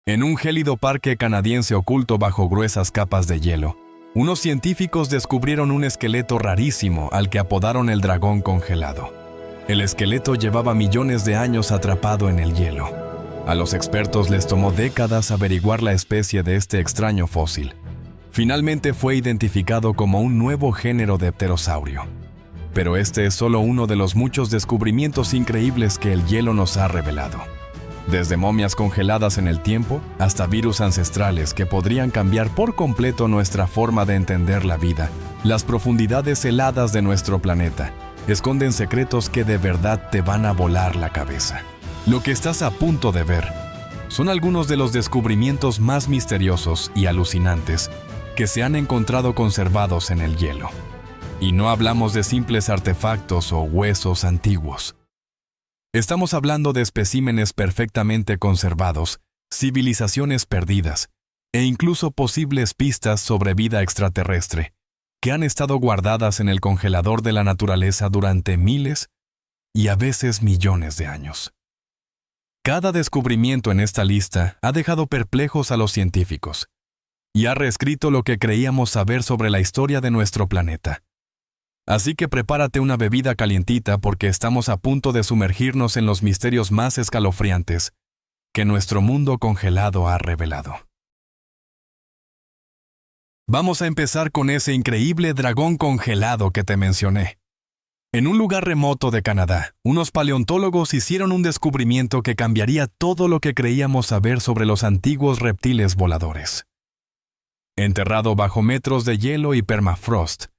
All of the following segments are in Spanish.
En un gélido parque canadiense oculto bajo gruesas capas de hielo, unos científicos descubrieron un esqueleto rarísimo al que apodaron el dragón congelado. El esqueleto llevaba millones de años atrapado en el hielo. A los expertos les tomó décadas averiguar la especie de este extraño fósil. Finalmente fue identificado como un nuevo género de pterosaurio. Pero este es solo uno de los muchos descubrimientos increíbles que el hielo nos ha revelado. Desde momias congeladas en el tiempo hasta virus ancestrales que podrían cambiar por completo nuestra forma de entender la vida, las profundidades heladas de nuestro planeta esconden secretos que de verdad te van a volar la cabeza. Lo que estás a punto de ver son algunos de los descubrimientos más misteriosos y alucinantes que se han encontrado conservados en el hielo. Y no hablamos de simples artefactos o huesos antiguos. Estamos hablando de especímenes perfectamente conservados, civilizaciones perdidas e incluso posibles pistas sobre vida extraterrestre que han estado guardadas en el congelador de la naturaleza durante miles y a veces millones de años. Cada descubrimiento en esta lista ha dejado perplejos a los científicos y ha reescrito lo que creíamos saber sobre la historia de nuestro planeta. Así que prepárate una bebida calientita porque estamos a punto de sumergirnos en los misterios más escalofriantes que nuestro mundo congelado ha revelado. Vamos a empezar con ese increíble dragón congelado que te mencioné. En un lugar remoto de Canadá, unos paleontólogos hicieron un descubrimiento que cambiaría todo lo que creíamos saber sobre los antiguos reptiles voladores. Enterrado bajo metros de hielo y permafrost,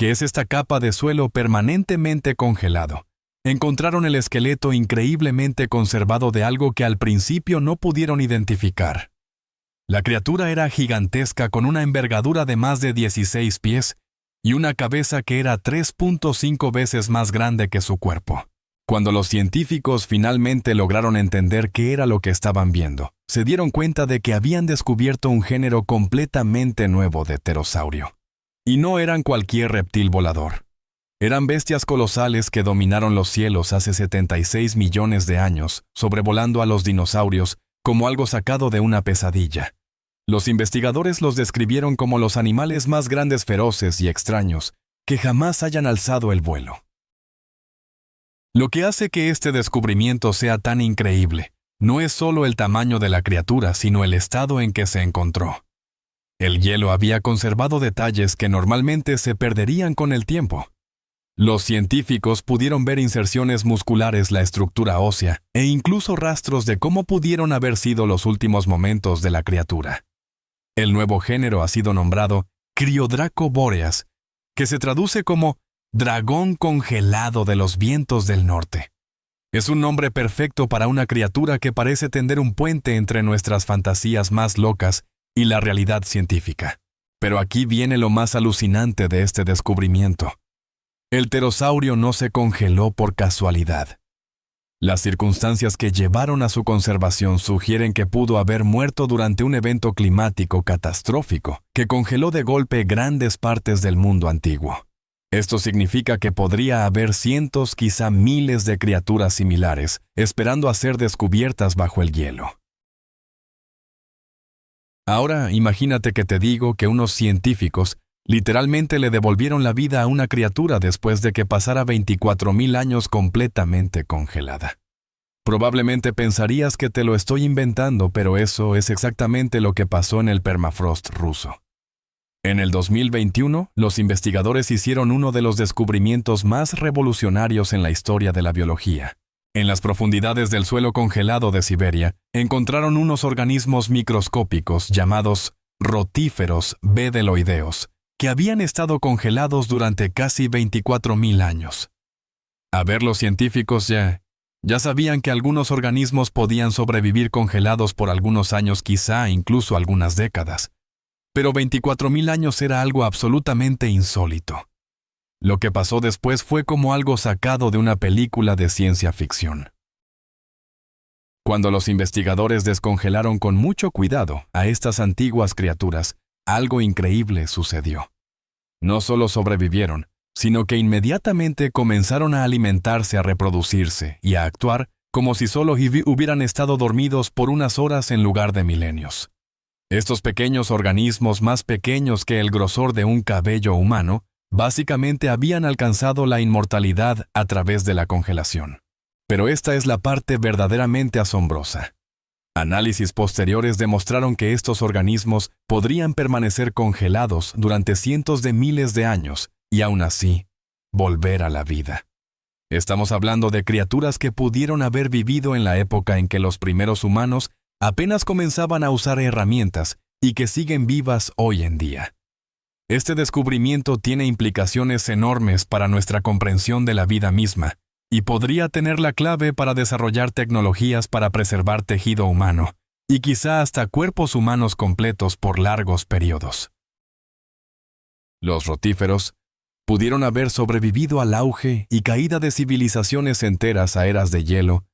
que es esta capa de suelo permanentemente congelado, encontraron el esqueleto increíblemente conservado de algo que al principio no pudieron identificar. La criatura era gigantesca con una envergadura de más de 16 pies y una cabeza que era 3.5 veces más grande que su cuerpo. Cuando los científicos finalmente lograron entender qué era lo que estaban viendo, se dieron cuenta de que habían descubierto un género completamente nuevo de pterosaurio. Y no eran cualquier reptil volador. Eran bestias colosales que dominaron los cielos hace 76 millones de años, sobrevolando a los dinosaurios como algo sacado de una pesadilla. Los investigadores los describieron como los animales más grandes, feroces y extraños que jamás hayan alzado el vuelo. Lo que hace que este descubrimiento sea tan increíble no es solo el tamaño de la criatura, sino el estado en que se encontró. El hielo había conservado detalles que normalmente se perderían con el tiempo. Los científicos pudieron ver inserciones musculares, la estructura ósea e incluso rastros de cómo pudieron haber sido los últimos momentos de la criatura. El nuevo género ha sido nombrado Criodraco boreas, que se traduce como dragón congelado de los vientos del norte. Es un nombre perfecto para una criatura que parece tender un puente entre nuestras fantasías más locas y la realidad científica. Pero aquí viene lo más alucinante de este descubrimiento. El pterosaurio no se congeló por casualidad. Las circunstancias que llevaron a su conservación sugieren que pudo haber muerto durante un evento climático catastrófico que congeló de golpe grandes partes del mundo antiguo. Esto significa que podría haber cientos, quizá miles de criaturas similares esperando a ser descubiertas bajo el hielo. Ahora imagínate que te digo que unos científicos literalmente le devolvieron la vida a una criatura después de que pasara 24,000 años completamente congelada. Probablemente pensarías que te lo estoy inventando, pero eso es exactamente lo que pasó en el permafrost ruso. En el 2021, los investigadores hicieron uno de los descubrimientos más revolucionarios en la historia de la biología. En las profundidades del suelo congelado de Siberia, encontraron unos organismos microscópicos llamados rotíferos bedeloideos, que habían estado congelados durante casi 24,000 años. A ver, los científicos ya sabían que algunos organismos podían sobrevivir congelados por algunos años, quizá incluso algunas décadas. Pero 24,000 años era algo absolutamente insólito. Lo que pasó después fue como algo sacado de una película de ciencia ficción. Cuando los investigadores descongelaron con mucho cuidado a estas antiguas criaturas, algo increíble sucedió. No solo sobrevivieron, sino que inmediatamente comenzaron a alimentarse, a reproducirse y a actuar como si solo hubieran estado dormidos por unas horas en lugar de milenios. Estos pequeños organismos, más pequeños que el grosor de un cabello humano, básicamente habían alcanzado la inmortalidad a través de la congelación. Pero esta es la parte verdaderamente asombrosa. Análisis posteriores demostraron que estos organismos podrían permanecer congelados durante cientos de miles de años y aún así volver a la vida. Estamos hablando de criaturas que pudieron haber vivido en la época en que los primeros humanos apenas comenzaban a usar herramientas y que siguen vivas hoy en día. Este descubrimiento tiene implicaciones enormes para nuestra comprensión de la vida misma y podría tener la clave para desarrollar tecnologías para preservar tejido humano y quizá hasta cuerpos humanos completos por largos periodos. Los rotíferos pudieron haber sobrevivido al auge y caída de civilizaciones enteras a eras de hielo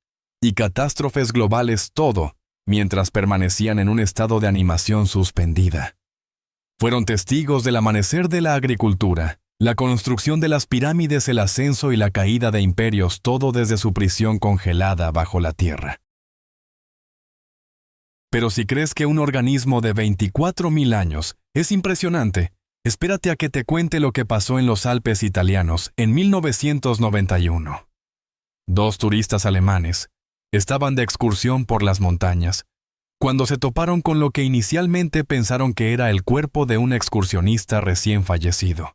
y catástrofes globales, todo mientras permanecían en un estado de animación suspendida. Fueron testigos del amanecer de la agricultura, la construcción de las pirámides, el ascenso y la caída de imperios, todo desde su prisión congelada bajo la tierra. Pero si crees que un organismo de 24.000 años es impresionante, espérate a que te cuente lo que pasó en los Alpes italianos en 1991. 2 turistas alemanes estaban de excursión por las montañas, cuando se toparon con lo que inicialmente pensaron que era el cuerpo de un excursionista recién fallecido.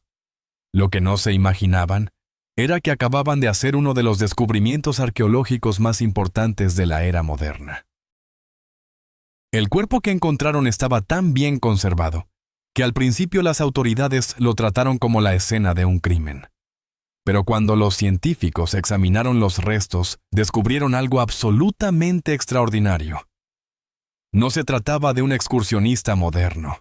Lo que no se imaginaban era que acababan de hacer uno de los descubrimientos arqueológicos más importantes de la era moderna. El cuerpo que encontraron estaba tan bien conservado que al principio las autoridades lo trataron como la escena de un crimen. Pero cuando los científicos examinaron los restos, descubrieron algo absolutamente extraordinario. No se trataba de un excursionista moderno.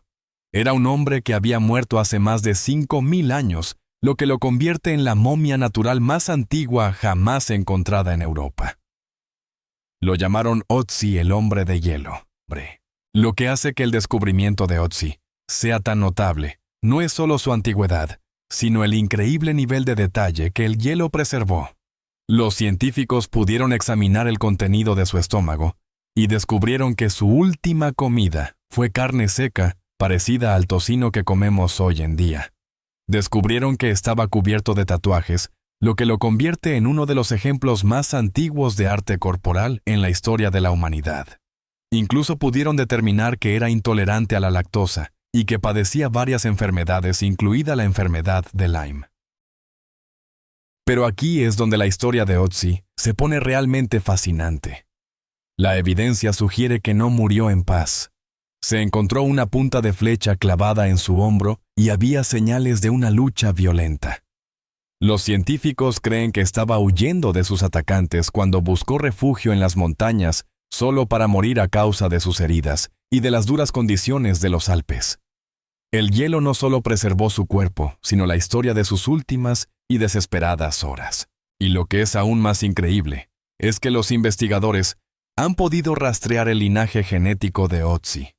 Era un hombre que había muerto hace más de 5.000 años, lo que lo convierte en la momia natural más antigua jamás encontrada en Europa. Lo llamaron Ötzi, el hombre de hielo. Lo que hace que el descubrimiento de Ötzi sea tan notable no es solo su antigüedad, sino el increíble nivel de detalle que el hielo preservó. Los científicos pudieron examinar el contenido de su estómago y descubrieron que su última comida fue carne seca, parecida al tocino que comemos hoy en día. Descubrieron que estaba cubierto de tatuajes, lo que lo convierte en uno de los ejemplos más antiguos de arte corporal en la historia de la humanidad. Incluso pudieron determinar que era intolerante a la lactosa y que padecía varias enfermedades, incluida la enfermedad de Lyme. Pero aquí es donde la historia de Ötzi se pone realmente fascinante. La evidencia sugiere que no murió en paz. Se encontró una punta de flecha clavada en su hombro y había señales de una lucha violenta. Los científicos creen que estaba huyendo de sus atacantes cuando buscó refugio en las montañas solo para morir a causa de sus heridas y de las duras condiciones de los Alpes. El hielo no solo preservó su cuerpo, sino la historia de sus últimas y desesperadas horas. Y lo que es aún más increíble es que los investigadores han podido rastrear el linaje genético de Ötzi.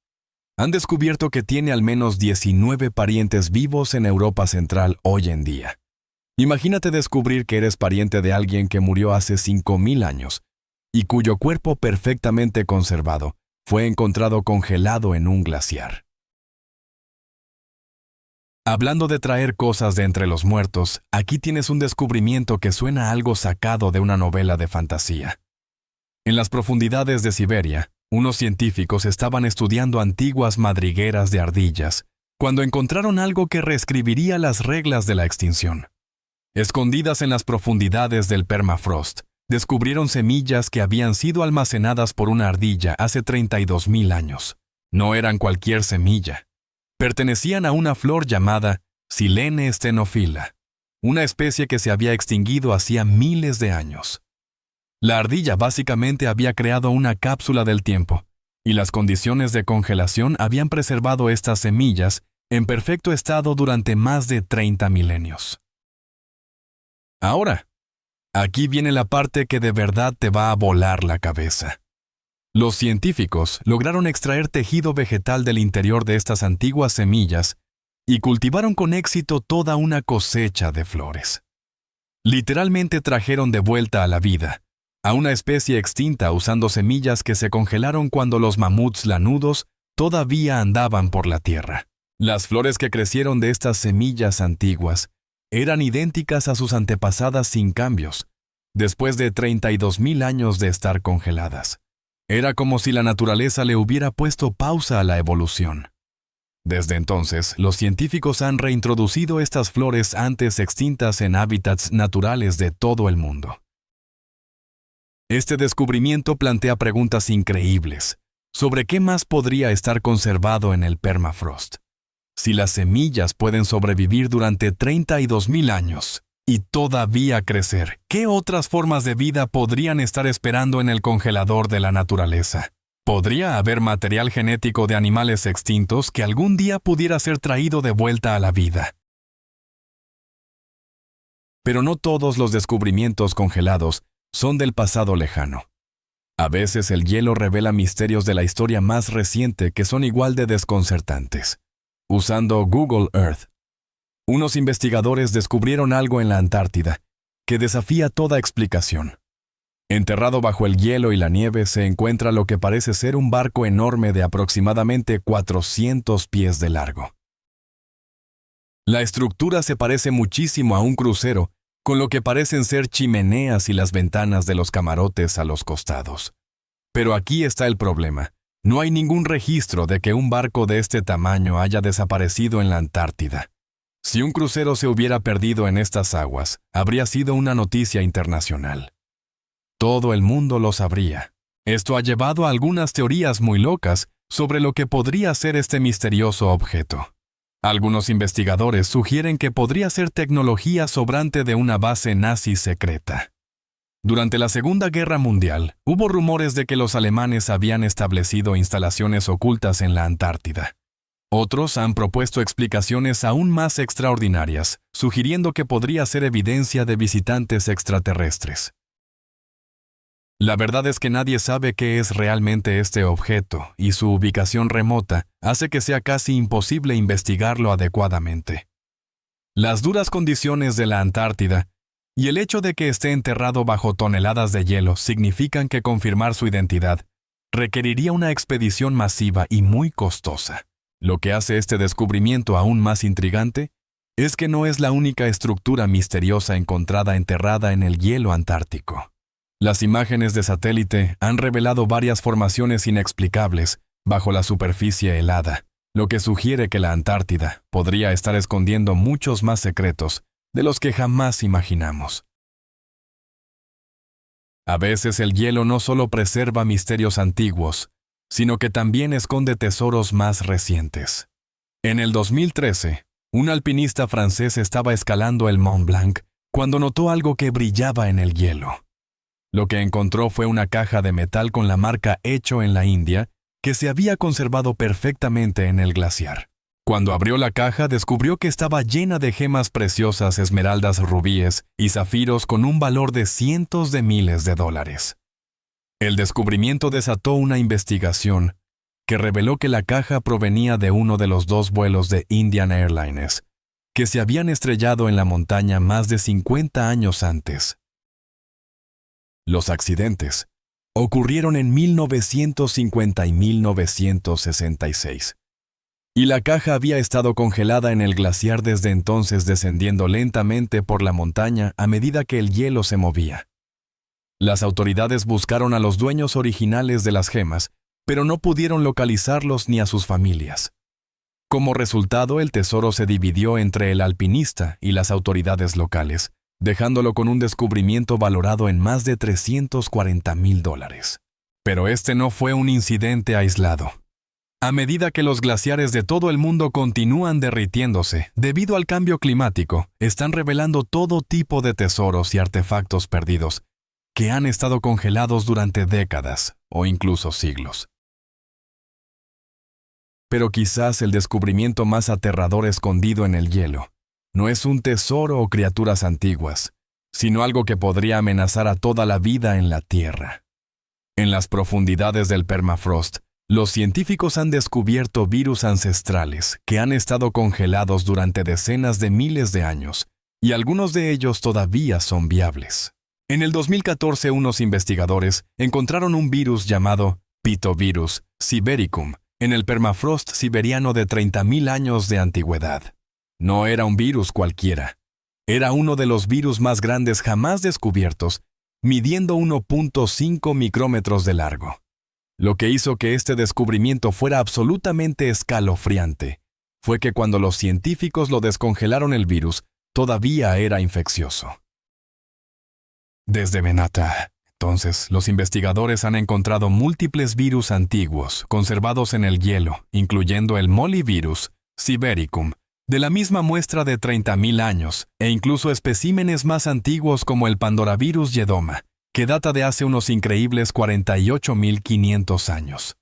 Han descubierto que tiene al menos 19 parientes vivos en Europa Central hoy en día. Imagínate descubrir que eres pariente de alguien que murió hace 5.000 años y cuyo cuerpo perfectamente conservado fue encontrado congelado en un glaciar. Hablando de traer cosas de entre los muertos, aquí tienes un descubrimiento que suena a algo sacado de una novela de fantasía. En las profundidades de Siberia, unos científicos estaban estudiando antiguas madrigueras de ardillas cuando encontraron algo que reescribiría las reglas de la extinción. Escondidas en las profundidades del permafrost, descubrieron semillas que habían sido almacenadas por una ardilla hace 32.000 años. No eran cualquier semilla. Pertenecían a una flor llamada Silene stenophylla, una especie que se había extinguido hacía miles de años. La ardilla básicamente había creado una cápsula del tiempo, y las condiciones de congelación habían preservado estas semillas en perfecto estado durante más de 30 milenios. Ahora, aquí viene la parte que de verdad te va a volar la cabeza. Los científicos lograron extraer tejido vegetal del interior de estas antiguas semillas y cultivaron con éxito toda una cosecha de flores. Literalmente trajeron de vuelta a la vida a una especie extinta usando semillas que se congelaron cuando los mamuts lanudos todavía andaban por la tierra. Las flores que crecieron de estas semillas antiguas eran idénticas a sus antepasadas sin cambios, después de 32,000 años de estar congeladas. Era como si la naturaleza le hubiera puesto pausa a la evolución. Desde entonces, los científicos han reintroducido estas flores antes extintas en hábitats naturales de todo el mundo. Este descubrimiento plantea preguntas increíbles sobre qué más podría estar conservado en el permafrost. Si las semillas pueden sobrevivir durante 32,000 años y todavía crecer, ¿qué otras formas de vida podrían estar esperando en el congelador de la naturaleza? ¿Podría haber material genético de animales extintos que algún día pudiera ser traído de vuelta a la vida? Pero no todos los descubrimientos congelados son del pasado lejano. A veces el hielo revela misterios de la historia más reciente que son igual de desconcertantes. Usando Google Earth, unos investigadores descubrieron algo en la Antártida que desafía toda explicación. Enterrado bajo el hielo y la nieve se encuentra lo que parece ser un barco enorme de aproximadamente 400 pies de largo. La estructura se parece muchísimo a un crucero, con lo que parecen ser chimeneas y las ventanas de los camarotes a los costados. Pero aquí está el problema. No hay ningún registro de que un barco de este tamaño haya desaparecido en la Antártida. Si un crucero se hubiera perdido en estas aguas, habría sido una noticia internacional. Todo el mundo lo sabría. Esto ha llevado a algunas teorías muy locas sobre lo que podría ser este misterioso objeto. Algunos investigadores sugieren que podría ser tecnología sobrante de una base nazi secreta. Durante la Segunda Guerra Mundial, hubo rumores de que los alemanes habían establecido instalaciones ocultas en la Antártida. Otros han propuesto explicaciones aún más extraordinarias, sugiriendo que podría ser evidencia de visitantes extraterrestres. La verdad es que nadie sabe qué es realmente este objeto, y su ubicación remota hace que sea casi imposible investigarlo adecuadamente. Las duras condiciones de la Antártida y el hecho de que esté enterrado bajo toneladas de hielo significan que confirmar su identidad requeriría una expedición masiva y muy costosa. Lo que hace este descubrimiento aún más intrigante es que no es la única estructura misteriosa encontrada enterrada en el hielo antártico. Las imágenes de satélite han revelado varias formaciones inexplicables bajo la superficie helada, lo que sugiere que la Antártida podría estar escondiendo muchos más secretos de los que jamás imaginamos. A veces el hielo no solo preserva misterios antiguos, sino que también esconde tesoros más recientes. En el 2013, un alpinista francés estaba escalando el Mont Blanc cuando notó algo que brillaba en el hielo. Lo que encontró fue una caja de metal con la marca hecho en la India que se había conservado perfectamente en el glaciar. Cuando abrió la caja, descubrió que estaba llena de gemas preciosas, esmeraldas, rubíes y zafiros con un valor de cientos de miles de dólares. El descubrimiento desató una investigación que reveló que la caja provenía de uno de los 2 vuelos de Indian Airlines, que se habían estrellado en la montaña más de 50 años antes. Los accidentes ocurrieron en 1950 y 1966. Y la caja había estado congelada en el glaciar desde entonces, descendiendo lentamente por la montaña a medida que el hielo se movía. Las autoridades buscaron a los dueños originales de las gemas, pero no pudieron localizarlos ni a sus familias. Como resultado, el tesoro se dividió entre el alpinista y las autoridades locales, dejándolo con un descubrimiento valorado en más de $340,000. Pero este no fue un incidente aislado. A medida que los glaciares de todo el mundo continúan derritiéndose debido al cambio climático, están revelando todo tipo de tesoros y artefactos perdidos que han estado congelados durante décadas o incluso siglos. Pero quizás el descubrimiento más aterrador escondido en el hielo no es un tesoro o criaturas antiguas, sino algo que podría amenazar a toda la vida en la Tierra. En las profundidades del permafrost, los científicos han descubierto virus ancestrales que han estado congelados durante decenas de miles de años, y algunos de ellos todavía son viables. En el 2014, unos investigadores encontraron un virus llamado Pitovirus sibericum en el permafrost siberiano de 30.000 años de antigüedad. No era un virus cualquiera. Era uno de los virus más grandes jamás descubiertos, midiendo 1.5 micrómetros de largo. Lo que hizo que este descubrimiento fuera absolutamente escalofriante fue que cuando los científicos lo descongelaron, el virus todavía era infeccioso. Desde Venata, entonces, los investigadores han encontrado múltiples virus antiguos conservados en el hielo, incluyendo el Mollivirus sibericum, de la misma muestra de 30.000 años, e incluso especímenes más antiguos como el Pandoravirus yedoma, que data de hace unos increíbles 48.500 años.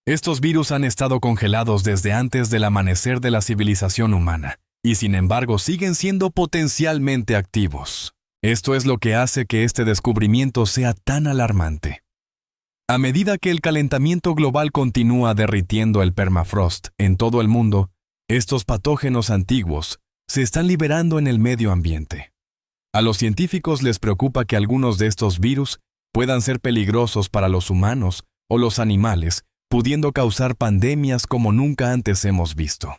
Estos virus han estado congelados desde antes del amanecer de la civilización humana, y sin embargo siguen siendo potencialmente activos. Esto es lo que hace que este descubrimiento sea tan alarmante. A medida que el calentamiento global continúa derritiendo el permafrost en todo el mundo, estos patógenos antiguos se están liberando en el medio ambiente. A los científicos les preocupa que algunos de estos virus puedan ser peligrosos para los humanos o los animales, pudiendo causar pandemias como nunca antes hemos visto.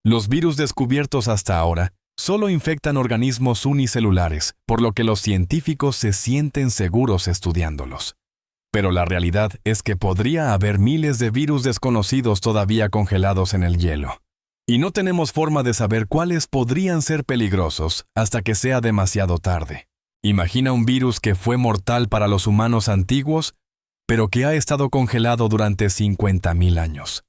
Los virus descubiertos hasta ahora solo infectan organismos unicelulares, por lo que los científicos se sienten seguros estudiándolos. Pero la realidad es que podría haber miles de virus desconocidos todavía congelados en el hielo. Y no tenemos forma de saber cuáles podrían ser peligrosos hasta que sea demasiado tarde. Imagina un virus que fue mortal para los humanos antiguos, pero que ha estado congelado durante 50.000 años.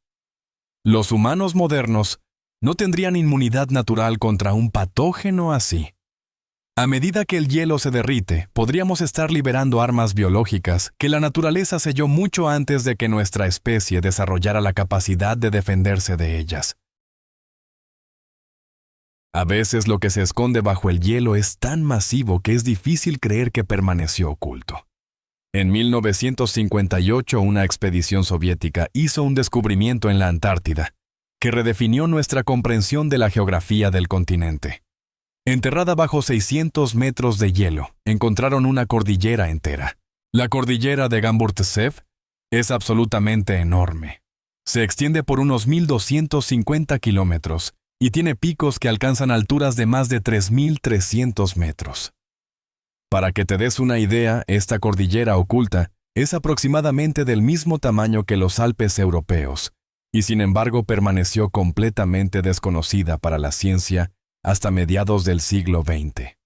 Los humanos modernos no tendrían inmunidad natural contra un patógeno así. A medida que el hielo se derrite, podríamos estar liberando armas biológicas que la naturaleza selló mucho antes de que nuestra especie desarrollara la capacidad de defenderse de ellas. A veces lo que se esconde bajo el hielo es tan masivo que es difícil creer que permaneció oculto. En 1958, una expedición soviética hizo un descubrimiento en la Antártida que redefinió nuestra comprensión de la geografía del continente. Enterrada bajo 600 metros de hielo, encontraron una cordillera entera. La cordillera de Gamburtsev es absolutamente enorme. Se extiende por unos 1.250 kilómetros y tiene picos que alcanzan alturas de más de 3.300 metros. Para que te des una idea, esta cordillera oculta es aproximadamente del mismo tamaño que los Alpes europeos, y sin embargo permaneció completamente desconocida para la ciencia hasta mediados del siglo XX.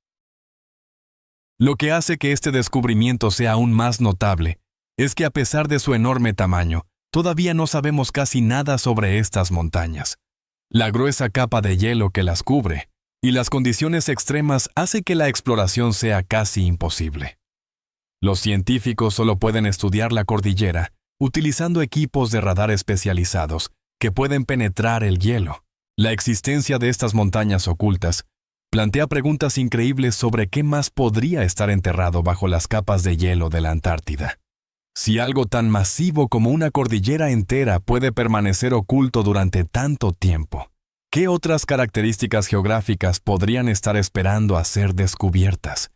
Lo que hace que este descubrimiento sea aún más notable es que a pesar de su enorme tamaño, todavía no sabemos casi nada sobre estas montañas. La gruesa capa de hielo que las cubre y las condiciones extremas hace que la exploración sea casi imposible. Los científicos solo pueden estudiar la cordillera utilizando equipos de radar especializados que pueden penetrar el hielo. La existencia de estas montañas ocultas plantea preguntas increíbles sobre qué más podría estar enterrado bajo las capas de hielo de la Antártida. Si algo tan masivo como una cordillera entera puede permanecer oculto durante tanto tiempo, ¿qué otras características geográficas podrían estar esperando a ser descubiertas?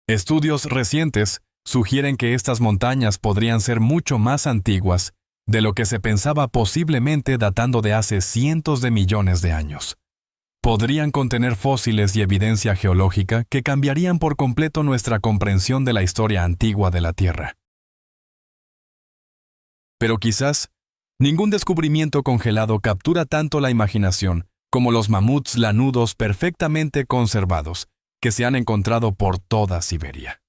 Estudios recientes sugieren que estas montañas podrían ser mucho más antiguas de lo que se pensaba, posiblemente datando de hace cientos de millones de años. Podrían contener fósiles y evidencia geológica que cambiarían por completo nuestra comprensión de la historia antigua de la Tierra. Pero quizás, ningún descubrimiento congelado captura tanto la imaginación como los mamuts lanudos perfectamente conservados que se han encontrado por toda Siberia.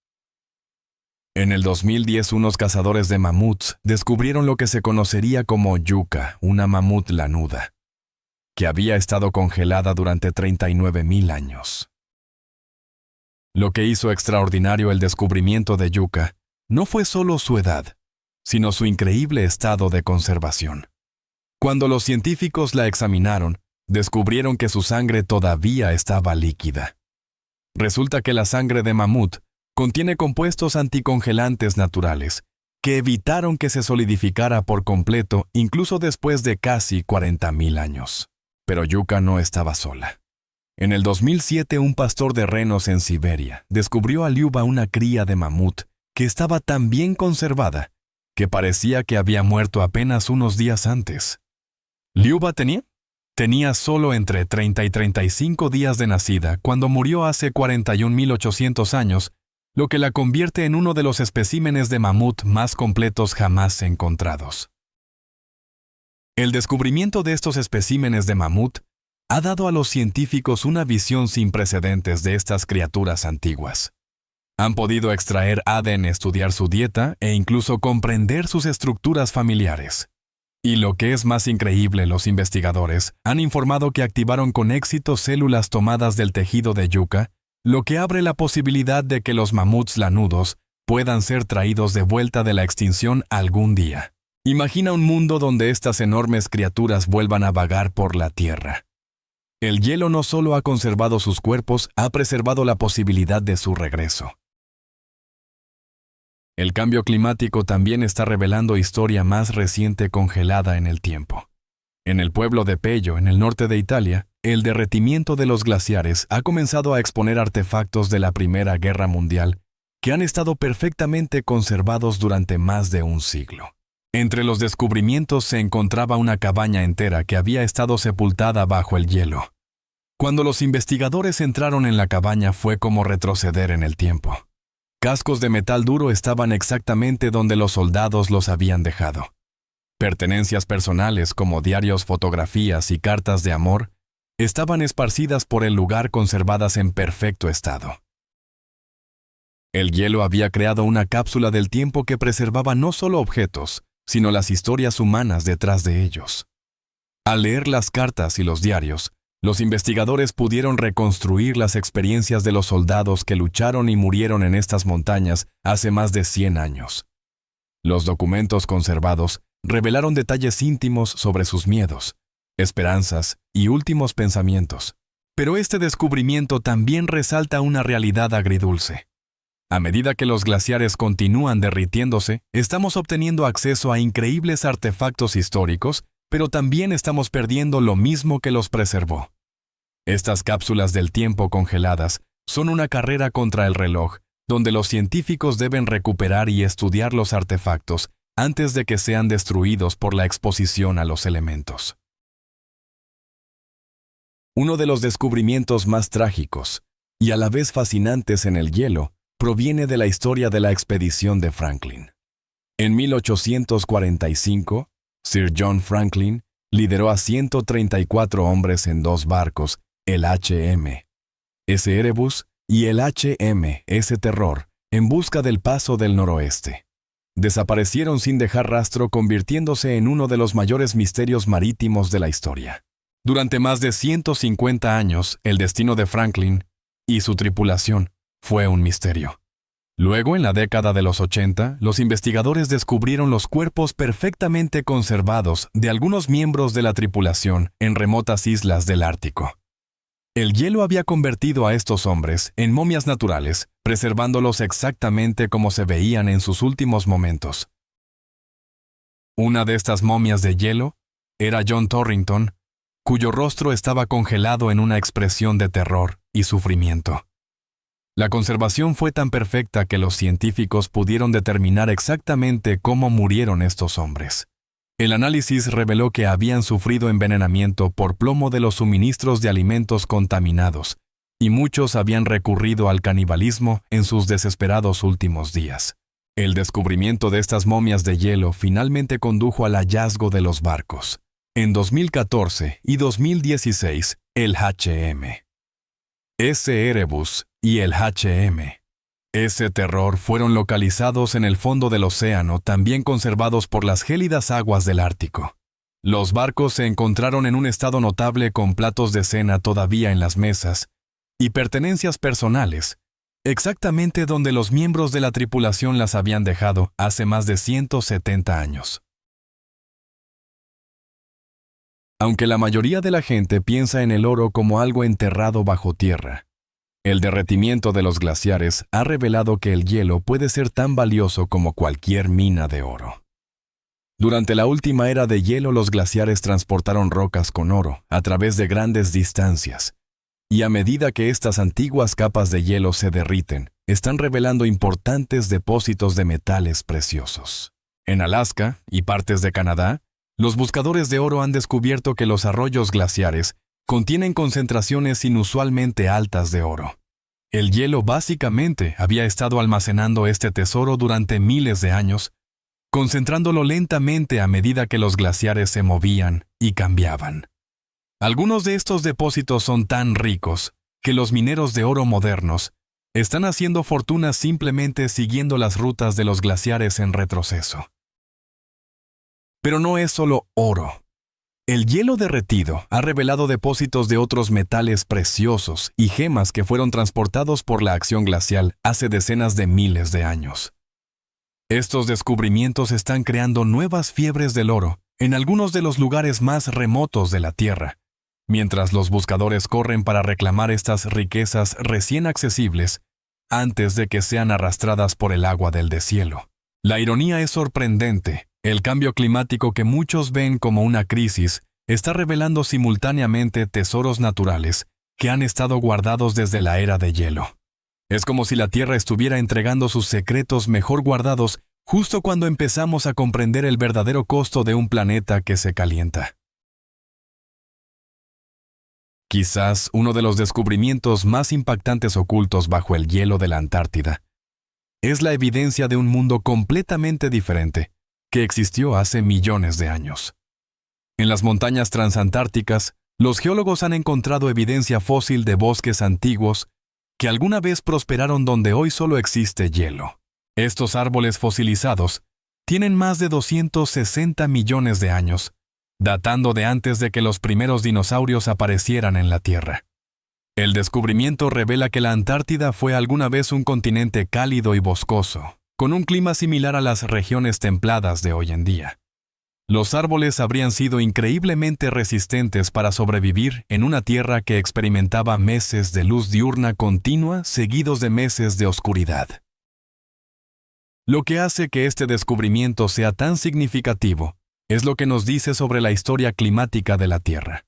En el 2010, unos cazadores de mamuts descubrieron lo que se conocería como yuca, una mamut lanuda, que había estado congelada durante 39.000 años. Lo que hizo extraordinario el descubrimiento de yuca no fue solo su edad, sino su increíble estado de conservación. Cuando los científicos la examinaron, descubrieron que su sangre todavía estaba líquida. Resulta que la sangre de mamut contiene compuestos anticongelantes naturales que evitaron que se solidificara por completo incluso después de casi 40.000 años. Pero yuca no estaba sola. En el 2007, un pastor de renos en Siberia descubrió a Liuba, una cría de mamut que estaba tan bien conservada que parecía que había muerto apenas unos días antes. ¿Liuba tenía solo entre 30 y 35 días de nacida cuando murió hace 41.800 años, lo que la convierte en uno de los especímenes de mamut más completos jamás encontrados. El descubrimiento de estos especímenes de mamut ha dado a los científicos una visión sin precedentes de estas criaturas antiguas. Han podido extraer ADN, estudiar su dieta e incluso comprender sus estructuras familiares. Y lo que es más increíble, los investigadores han informado que activaron con éxito células tomadas del tejido de yuca, lo que abre la posibilidad de que los mamuts lanudos puedan ser traídos de vuelta de la extinción algún día. Imagina un mundo donde estas enormes criaturas vuelvan a vagar por la Tierra. El hielo no solo ha conservado sus cuerpos, ha preservado la posibilidad de su regreso. El cambio climático también está revelando historia más reciente congelada en el tiempo. En el pueblo de Pello, en el norte de Italia, el derretimiento de los glaciares ha comenzado a exponer artefactos de la Primera Guerra Mundial que han estado perfectamente conservados durante más de un siglo. Entre los descubrimientos se encontraba una cabaña entera que había estado sepultada bajo el hielo. Cuando los investigadores entraron en la cabaña fue como retroceder en el tiempo. Cascos de metal duro estaban exactamente donde los soldados los habían dejado. Pertenencias personales como diarios, fotografías y cartas de amor estaban esparcidas por el lugar, conservadas en perfecto estado. El hielo había creado una cápsula del tiempo que preservaba no solo objetos, sino las historias humanas detrás de ellos. Al leer las cartas y los diarios, los investigadores pudieron reconstruir las experiencias de los soldados que lucharon y murieron en estas montañas hace más de 100 años. Los documentos conservados revelaron detalles íntimos sobre sus miedos, esperanzas y últimos pensamientos. Pero este descubrimiento también resalta una realidad agridulce. A medida que los glaciares continúan derritiéndose, estamos obteniendo acceso a increíbles artefactos históricos, pero también estamos perdiendo lo mismo que los preservó. Estas cápsulas del tiempo congeladas son una carrera contra el reloj, donde los científicos deben recuperar y estudiar los artefactos antes de que sean destruidos por la exposición a los elementos. Uno de los descubrimientos más trágicos y a la vez fascinantes en el hielo proviene de la historia de la expedición de Franklin. En 1845, Sir John Franklin lideró a 134 hombres en 2 barcos, el HMS Erebus y el HMS Terror, en busca del Paso del Noroeste. Desaparecieron sin dejar rastro, convirtiéndose en uno de los mayores misterios marítimos de la historia. Durante más de 150 años, el destino de Franklin y su tripulación fue un misterio. Luego, en la década de los 80, los investigadores descubrieron los cuerpos perfectamente conservados de algunos miembros de la tripulación en remotas islas del Ártico. El hielo había convertido a estos hombres en momias naturales, preservándolos exactamente como se veían en sus últimos momentos. Una de estas momias de hielo era John Torrington, cuyo rostro estaba congelado en una expresión de terror y sufrimiento. La conservación fue tan perfecta que los científicos pudieron determinar exactamente cómo murieron estos hombres. El análisis reveló que habían sufrido envenenamiento por plomo de los suministros de alimentos contaminados, y muchos habían recurrido al canibalismo en sus desesperados últimos días. El descubrimiento de estas momias de hielo finalmente condujo al hallazgo de los barcos. En 2014 y 2016, el HMS Erebus y el HMS Terror fueron localizados en el fondo del océano, también conservados por las gélidas aguas del Ártico. Los barcos se encontraron en un estado notable, con platos de cena todavía en las mesas y pertenencias personales, exactamente donde los miembros de la tripulación las habían dejado hace más de 170 años. Aunque la mayoría de la gente piensa en el oro como algo enterrado bajo tierra, el derretimiento de los glaciares ha revelado que el hielo puede ser tan valioso como cualquier mina de oro. Durante la última era de hielo, los glaciares transportaron rocas con oro a través de grandes distancias, Y a medida que estas antiguas capas de hielo se derriten, están revelando importantes depósitos de metales preciosos. En Alaska y partes de Canadá, los buscadores de oro han descubierto que los arroyos glaciares contienen concentraciones inusualmente altas de oro. El hielo básicamente había estado almacenando este tesoro durante miles de años, concentrándolo lentamente a medida que los glaciares se movían y cambiaban. Algunos de estos depósitos son tan ricos que los mineros de oro modernos están haciendo fortunas simplemente siguiendo las rutas de los glaciares en retroceso. Pero no es solo oro. El hielo derretido ha revelado depósitos de otros metales preciosos y gemas que fueron transportados por la acción glacial hace decenas de miles de años. Estos descubrimientos están creando nuevas fiebres del oro en algunos de los lugares más remotos de la Tierra, mientras los buscadores corren para reclamar estas riquezas recién accesibles antes de que sean arrastradas por el agua del deshielo. La ironía es sorprendente. El cambio climático que muchos ven como una crisis está revelando simultáneamente tesoros naturales que han estado guardados desde la era de hielo. Es como si la Tierra estuviera entregando sus secretos mejor guardados justo cuando empezamos a comprender el verdadero costo de un planeta que se calienta. Quizás uno de los descubrimientos más impactantes ocultos bajo el hielo de la Antártida es la evidencia de un mundo completamente diferente que existió hace millones de años. En las montañas transantárticas, los geólogos han encontrado evidencia fósil de bosques antiguos que alguna vez prosperaron donde hoy solo existe hielo. Estos árboles fosilizados tienen más de 260 millones de años, datando de antes de que los primeros dinosaurios aparecieran en la Tierra. El descubrimiento revela que la Antártida fue alguna vez un continente cálido y boscoso, con un clima similar a las regiones templadas de hoy en día. Los árboles habrían sido increíblemente resistentes para sobrevivir en una Tierra que experimentaba meses de luz diurna continua seguidos de meses de oscuridad. Lo que hace que este descubrimiento sea tan significativo es lo que nos dice sobre la historia climática de la Tierra.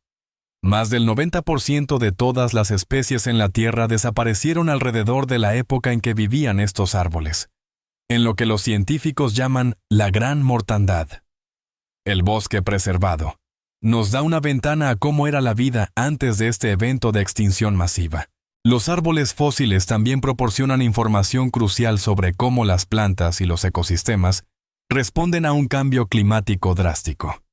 Más del 90% de todas las especies en la Tierra desaparecieron alrededor de la época en que vivían estos árboles, en lo que los científicos llaman la Gran Mortandad. El bosque preservado nos da una ventana a cómo era la vida antes de este evento de extinción masiva. Los árboles fósiles también proporcionan información crucial sobre cómo las plantas y los ecosistemas responden a un cambio climático drástico.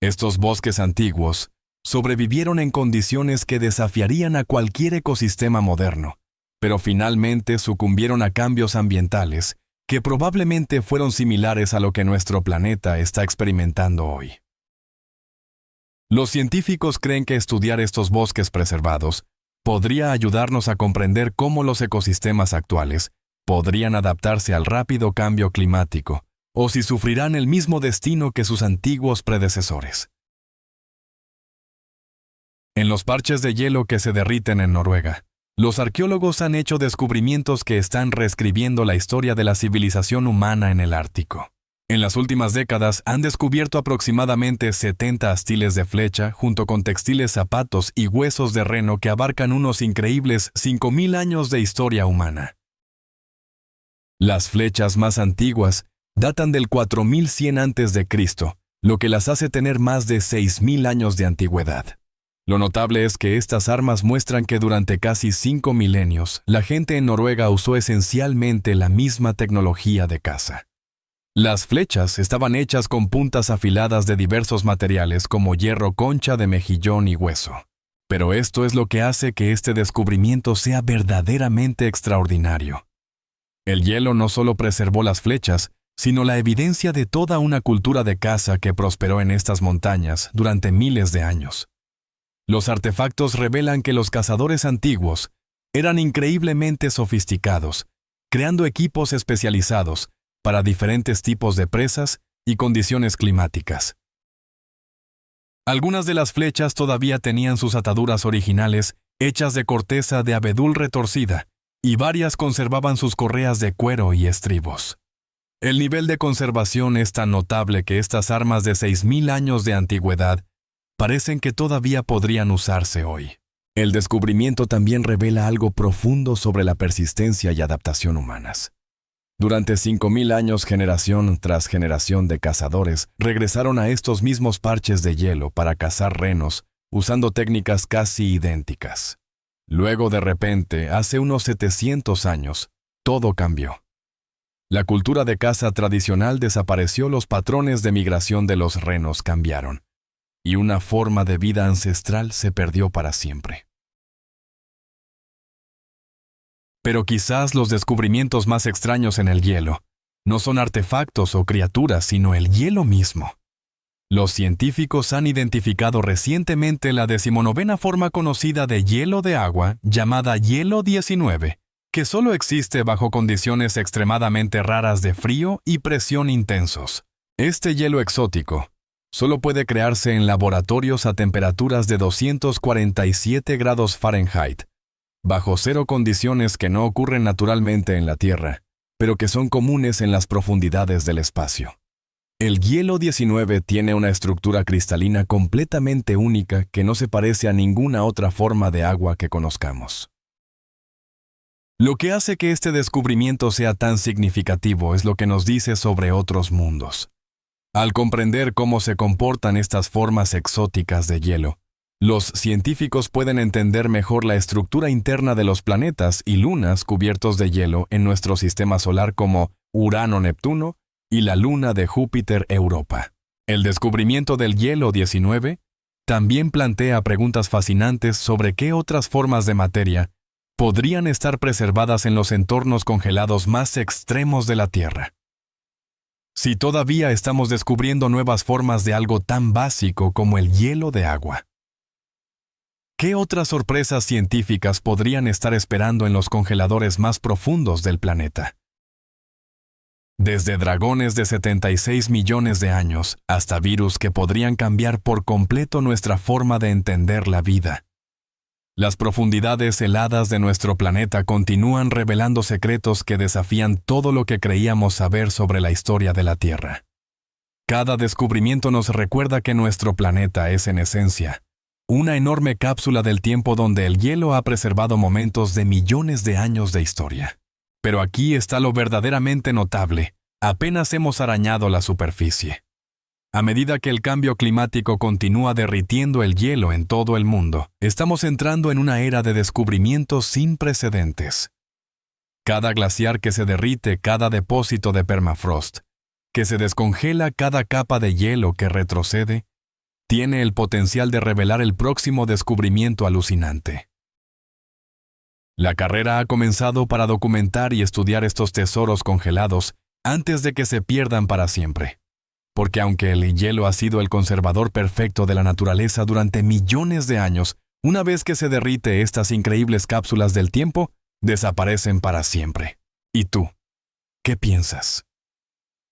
Estos bosques antiguos sobrevivieron en condiciones que desafiarían a cualquier ecosistema moderno, pero finalmente sucumbieron a cambios ambientales que probablemente fueron similares a lo que nuestro planeta está experimentando hoy. Los científicos creen que estudiar estos bosques preservados podría ayudarnos a comprender cómo los ecosistemas actuales podrían adaptarse al rápido cambio climático o si sufrirán el mismo destino que sus antiguos predecesores. En los parches de hielo que se derriten en Noruega, los arqueólogos han hecho descubrimientos que están reescribiendo la historia de la civilización humana en el Ártico. En las últimas décadas han descubierto aproximadamente 70 astiles de flecha junto con textiles zapatos y huesos de reno que abarcan unos increíbles 5.000 años de historia humana. Las flechas más antiguas datan del 4100 a.C., lo que las hace tener más de 6.000 años de antigüedad. Lo notable es que estas armas muestran que durante casi 5 milenios, la gente en Noruega usó esencialmente la misma tecnología de caza. Las flechas estaban hechas con puntas afiladas de diversos materiales como hierro, concha de mejillón y hueso. Pero esto es lo que hace que este descubrimiento sea verdaderamente extraordinario. El hielo no solo preservó las flechas, sino la evidencia de toda una cultura de caza que prosperó en estas montañas durante miles de años. Los artefactos revelan que los cazadores antiguos eran increíblemente sofisticados, creando equipos especializados para diferentes tipos de presas y condiciones climáticas. Algunas de las flechas todavía tenían sus ataduras originales hechas de corteza de abedul retorcida, y varias conservaban sus correas de cuero y estribos. El nivel de conservación es tan notable que estas armas de 6.000 años de antigüedad parecen que todavía podrían usarse hoy. El descubrimiento también revela algo profundo sobre la persistencia y adaptación humanas. Durante 5.000 años, generación tras generación de cazadores regresaron a estos mismos parches de hielo para cazar renos, usando técnicas casi idénticas. Luego, de repente, hace unos 700 años, todo cambió. La cultura de caza tradicional desapareció, los patrones de migración de los renos cambiaron, y una forma de vida ancestral se perdió para siempre. Pero quizás los descubrimientos más extraños en el hielo no son artefactos o criaturas, sino el hielo mismo. Los científicos han identificado recientemente la 19ª forma conocida de hielo de agua, llamada hielo 19, que solo existe bajo condiciones extremadamente raras de frío y presión intensos. Este hielo exótico solo puede crearse en laboratorios a temperaturas de 247 grados Fahrenheit, bajo cero, condiciones que no ocurren naturalmente en la Tierra, pero que son comunes en las profundidades del espacio. El hielo 19 tiene una estructura cristalina completamente única que no se parece a ninguna otra forma de agua que conozcamos. Lo que hace que este descubrimiento sea tan significativo es lo que nos dice sobre otros mundos. Al comprender cómo se comportan estas formas exóticas de hielo, los científicos pueden entender mejor la estructura interna de los planetas y lunas cubiertos de hielo en nuestro sistema solar, como Urano-Neptuno y la luna de Júpiter Europa. El descubrimiento del hielo 19 también plantea preguntas fascinantes sobre qué otras formas de materia podrían estar preservadas en los entornos congelados más extremos de la Tierra. Si todavía estamos descubriendo nuevas formas de algo tan básico como el hielo de agua, ¿qué otras sorpresas científicas podrían estar esperando en los congeladores más profundos del planeta? Desde dragones de 76 millones de años hasta virus que podrían cambiar por completo nuestra forma de entender la vida. Las profundidades heladas de nuestro planeta continúan revelando secretos que desafían todo lo que creíamos saber sobre la historia de la Tierra. Cada descubrimiento nos recuerda que nuestro planeta es, en esencia, una enorme cápsula del tiempo donde el hielo ha preservado momentos de millones de años de historia. Pero aquí está lo verdaderamente notable: apenas hemos arañado la superficie. A medida que el cambio climático continúa derritiendo el hielo en todo el mundo, estamos entrando en una era de descubrimientos sin precedentes. Cada glaciar que se derrite, cada depósito de permafrost, que se descongela, cada capa de hielo que retrocede, tiene el potencial de revelar el próximo descubrimiento alucinante. La carrera ha comenzado para documentar y estudiar estos tesoros congelados antes de que se pierdan para siempre. Porque aunque el hielo ha sido el conservador perfecto de la naturaleza durante millones de años, una vez que se derrite, estas increíbles cápsulas del tiempo desaparecen para siempre. ¿Y tú? ¿Qué piensas?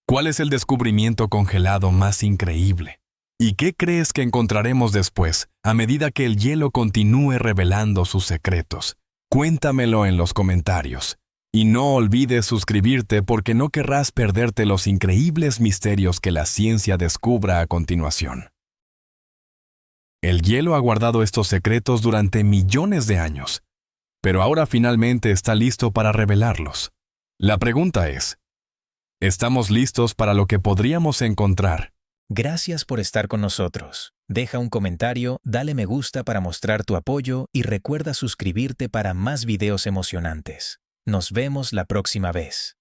¿Cuál es el descubrimiento congelado más increíble? ¿Y qué crees que encontraremos después, a medida que el hielo continúe revelando sus secretos? Cuéntamelo en los comentarios. Y no olvides suscribirte, porque no querrás perderte los increíbles misterios que la ciencia descubra a continuación. El hielo ha guardado estos secretos durante millones de años, pero ahora finalmente está listo para revelarlos. La pregunta es, ¿estamos listos para lo que podríamos encontrar? Gracias por estar con nosotros. Deja un comentario, dale me gusta para mostrar tu apoyo y recuerda suscribirte para más videos emocionantes. Nos vemos la próxima vez.